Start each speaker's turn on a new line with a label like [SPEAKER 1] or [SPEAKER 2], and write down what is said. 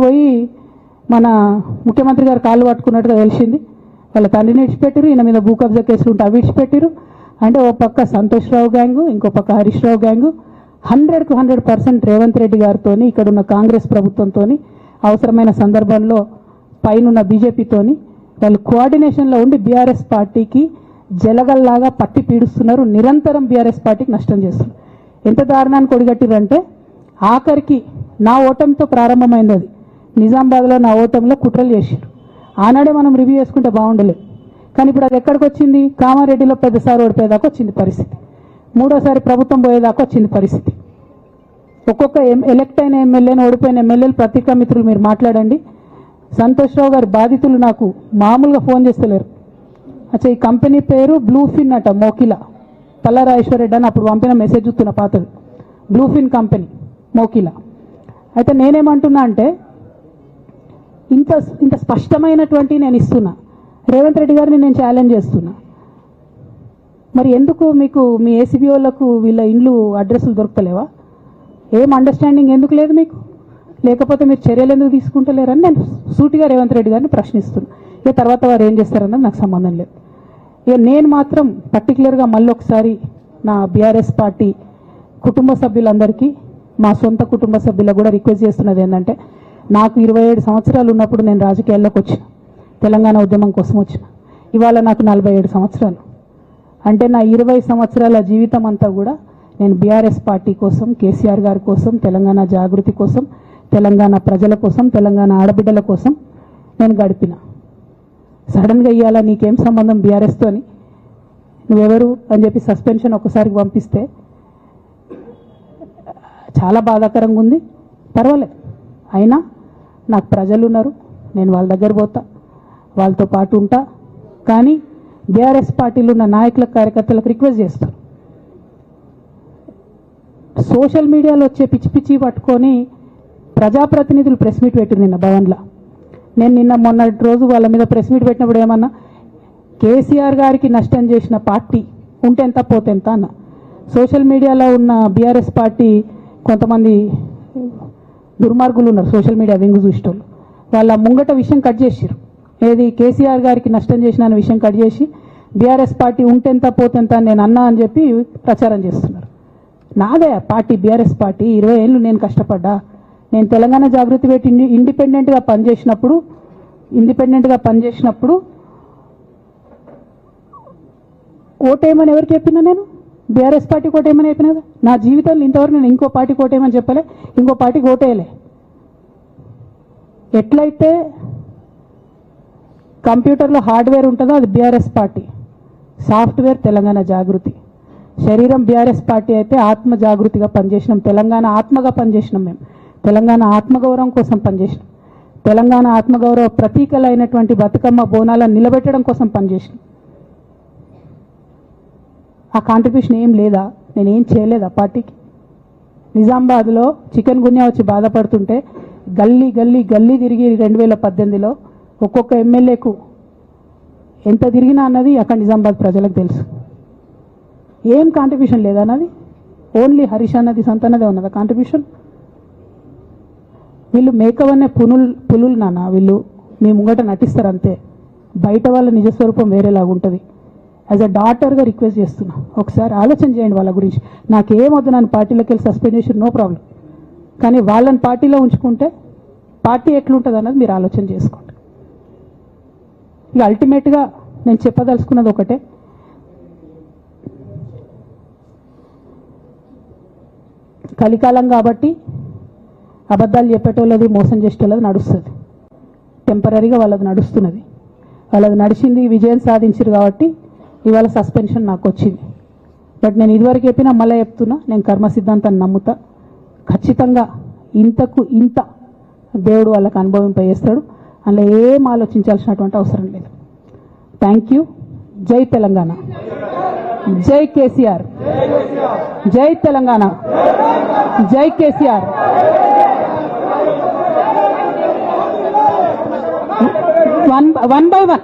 [SPEAKER 1] పోయి మన ముఖ్యమంత్రి గారు కాళ్ళు పట్టుకున్నట్టుగా తెలిసింది. వాళ్ళ తండ్రిని విడిచిపెట్టారు, ఈయన మీద భూ కబ్జా కేసులు ఉంటే అవి విడిచిపెట్టారు. అంటే ఓ పక్క సంతోష్ రావు గ్యాంగు, ఇంకో పక్క హరీష్ రావు గ్యాంగు 100కు 100% రేవంత్ రెడ్డి గారితో, ఇక్కడున్న కాంగ్రెస్ ప్రభుత్వంతో, అవసరమైన సందర్భంలో పైనున్న బీజేపీతోని వాళ్ళు కోఆర్డినేషన్లో ఉండి బీఆర్ఎస్ పార్టీకి జలగల్లాగా పట్టి పీడుస్తున్నారు. నిరంతరం బీఆర్ఎస్ పార్టీకి నష్టం చేస్తున్నారు. ఎంత దారుణాన్ని కొడిగట్టిరంటే ఆఖరికి నా ఓటమితో ప్రారంభమైంది అది. నిజామాబాద్లో నా ఓటమిలో కుట్రలు చేశారు. ఆనాడే మనం రివ్యూ చేసుకుంటే బాగుండలేదు. కానీ ఇప్పుడు అది ఎక్కడికి వచ్చింది? కామారెడ్డిలో పెద్దసారి ఓడిపోయేదాకా వచ్చింది పరిస్థితి. మూడోసారి ప్రభుత్వం పోయేదాకా వచ్చింది పరిస్థితి. ఒక్కొక్క ఎలక్ట్ అయిన ఎమ్మెల్యేను, ఓడిపోయిన ఎమ్మెల్యేలు పత్రికా మిత్రులు మీరు మాట్లాడండి. సంతోష్ రావు గారి బాధితులు నాకు మామూలుగా ఫోన్ చేస్తలేరు. అచ్చా, ఈ కంపెనీ పేరు బ్లూఫిన్ అట, మోకిలా పల్లారాజేశ్వరరెడ్డి అని అప్పుడు పంపిన మెసేజ్ చూస్తున్న పాతది. Bluefin company Mokila. అయితే నేనేమంటున్నా అంటే ఇంత స్పష్టమైనటువంటి నేను ఇస్తున్నా. రేవంత్ రెడ్డి గారిని నేను ఛాలెంజ్ చేస్తున్నా. మరి ఎందుకు మీకు మీ ఏసీబీ వాళ్ళకు వీళ్ళ ఇండ్లు అడ్రస్లు దొరకలేవా? ఏం అండర్స్టాండింగ్ ఎందుకు లేదు మీకు? లేకపోతే మీరు చర్యలు ఎందుకు తీసుకుంటలేరని నేను సూటిగా రేవంత్ రెడ్డి గారిని ప్రశ్నిస్తున్నా. ఇక తర్వాత వారు ఏం చేస్తారన్నది నాకు సంబంధం లేదు. ఇక నేను మాత్రం పర్టికులర్గా మళ్ళీ ఒకసారి నా బీఆర్ఎస్ పార్టీ కుటుంబ సభ్యులందరికీ, మా సొంత కుటుంబ సభ్యులకు కూడా రిక్వెస్ట్ చేస్తున్నది ఏంటంటే, నాకు 27 సంవత్సరాలు ఉన్నప్పుడు నేను రాజకీయాల్లోకి వచ్చిన, తెలంగాణ ఉద్యమం కోసం వచ్చిన. ఇవాళ నాకు 47 సంవత్సరాలు. అంటే నా 20 సంవత్సరాల జీవితం అంతా కూడా నేను బీఆర్ఎస్ పార్టీ కోసం, కేసీఆర్ గారి కోసం, తెలంగాణ జాగృతి కోసం, తెలంగాణ ప్రజల కోసం, తెలంగాణ ఆడబిడ్డల కోసం నేను గడిపిన. సడన్గా ఇవ్వాలా నీకేం సంబంధం బీఆర్ఎస్తో అని, నువ్వెవరు అని చెప్పి సస్పెన్షన్ ఒకసారికి పంపిస్తే చాలా బాధాకరంగా ఉంది. పర్వాలేదు, అయినా నాకు ప్రజలు ఉన్నారు, నేను వాళ్ళ దగ్గర పోతా, వాళ్ళతో పాటు ఉంటా. కానీ బీఆర్ఎస్ పార్టీలో ఉన్న నాయకులకు, కార్యకర్తలకు రిక్వెస్ట్ చేస్తాను, సోషల్ మీడియాలో వచ్చే పిచ్చి పిచ్చి పట్టుకొని ప్రజాప్రతినిధులు ప్రెస్ మీట్ పెట్టింది నిన్న భవన్లో. నేను నిన్న మొన్నటి రోజు వాళ్ళ మీద ప్రెస్ మీట్ పెట్టినప్పుడు ఏమన్నా, కేసీఆర్ గారికి నష్టం చేసిన పార్టీ ఉంటే ఎంత పోతే ఎంత అన్న. సోషల్ మీడియాలో ఉన్న బీఆర్ఎస్ పార్టీ కొంతమంది దుర్మార్గులు ఉన్నారు, సోషల్ మీడియా వింగు చూసేటోళ్ళు. వాళ్ళ ముంగట విషయం కట్ చేసిరు. ఏది కేసీఆర్ గారికి నష్టం చేసిన అనే విషయం కట్ చేసి బీఆర్ఎస్ పార్టీ ఉంటెంత పోతెంత నేను అన్నా అని చెప్పి ప్రచారం చేస్తున్నారు. నాదే పార్టీ బీఆర్ఎస్ పార్టీ. 20 ఏళ్ళు నేను కష్టపడ్డా. నేను తెలంగాణ జాగృతి పెట్టి ఇండిపెండెంట్గా పనిచేసినప్పుడు ఓటేయమని ఎవరికి చెప్పినా? నేను బీఆర్ఎస్ పార్టీకి ఓటేయమని చెప్పినా? నా జీవితంలో ఇంతవరకు నేను ఇంకో పార్టీకి ఓటేయమని చెప్పలే, ఇంకో పార్టీకి ఓటేయలే. ఎట్లయితే కంప్యూటర్లో హార్డ్వేర్ ఉంటుందో అది బీఆర్ఎస్ పార్టీ, సాఫ్ట్వేర్ తెలంగాణ జాగృతి. శరీరం బీఆర్ఎస్ పార్టీ అయితే ఆత్మ జాగృతిగా పనిచేసినాం, తెలంగాణ ఆత్మగా పనిచేసినాం. మేము తెలంగాణ ఆత్మగౌరవం కోసం పనిచేసినాం, తెలంగాణ ఆత్మగౌరవ ప్రతీకలైనటువంటి బతుకమ్మ బోనాలను నిలబెట్టడం కోసం పనిచేసినాం. ఆ కాంట్రిబ్యూషన్ ఏం లేదా? నేనేం చేయలేదా పార్టీకి? నిజామాబాద్లో చికెన్ గున్యా వచ్చి బాధపడుతుంటే గల్లీ గల్లీ గల్లీ తిరిగి 2018లో ఒక్కొక్క ఎమ్మెల్యేకు ఎంత తిరిగినా అన్నది అక్కడ నిజామాబాద్ ప్రజలకు తెలుసు. ఏం కాంట్రిబ్యూషన్ లేదా అన్నది? ఓన్లీ హరీష్ అన్నది సంతన్నదే ఉన్నదా కాంట్రిబ్యూషన్? వీళ్ళు మేకవన్నే పులులు నాన్న. వీళ్ళు మీ ముంగట నటిస్తారు అంతే, బయట వాళ్ళ నిజస్వరూపం వేరేలాగా ఉంటుంది. యాజ్ అ డాటర్గా రిక్వెస్ట్ చేస్తున్నా, ఒకసారి ఆలోచన చేయండి వాళ్ళ గురించి. నాకేమొద్దు, నన్ను పార్టీలోకి వెళ్ళి సస్పెండ్ చేసి నో ప్రాబ్లం, కానీ వాళ్ళని పార్టీలో ఉంచుకుంటే పార్టీ ఎట్లుంటుంది అన్నది మీరు ఆలోచన చేసుకోండి. ఇక అల్టిమేట్గా నేను చెప్పదలుచుకున్నది ఒకటే, కలికాలం కాబట్టి అబద్ధాలు చెప్పేటోళ్ళది, మోసం చేసేటోళ్ళది నడుస్తుంది. టెంపరీగా వాళ్ళది నడుస్తున్నది. వాళ్ళది నడిచింది, విజయం సాధించారు కాబట్టి ఇవాళ సస్పెన్షన్ నాకు వచ్చింది. బట్ నేను ఇదివరకు చెప్పినా మళ్ళీ చెప్తున్నా, నేను కర్మ సిద్ధాంతాన్ని నమ్ముతా. ఖచ్చితంగా ఇంతకు ఇంత దేవుడు వాళ్ళకు అనుభవింపజేస్తాడు. అందులో ఏం ఆలోచించాల్సినటువంటి అవసరం లేదు. Thank you. జై తెలంగాణ, జై కేసీఆర్, జై తెలంగాణ, జై కేసీఆర్. One by one